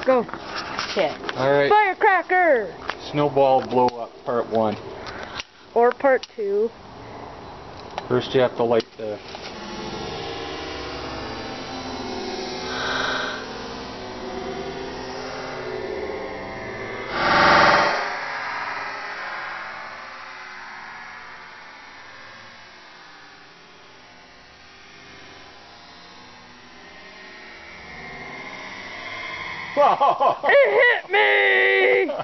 Go. Okay. Alright. Firecracker! Snowball blow up part 1. Or part 2. First you have to light the... It hit me!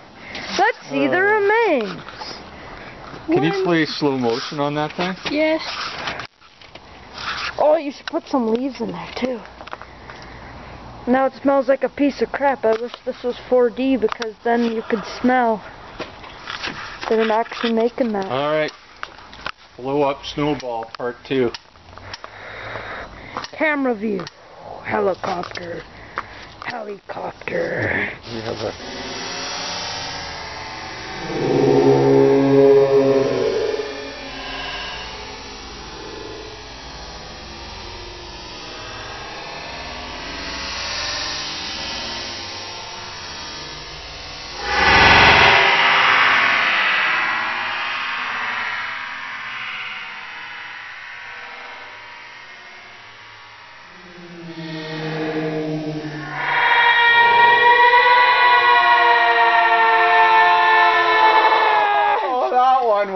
That's either a maze. Can you play slow motion on that thing? Yes. Oh, you should put some leaves in there too. Now it smells like a piece of crap. I wish this was 4D because then you could smell that I'm actually making that. Alright. Blow up Snowball part 2. Camera view. Helicopter. Helicopter. We have a...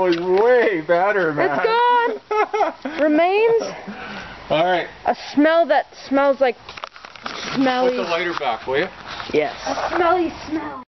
was way better, man. It's gone. Remains Alright. a smell that smells like smelly. Put the lighter back, will you? Yes. A smelly smell.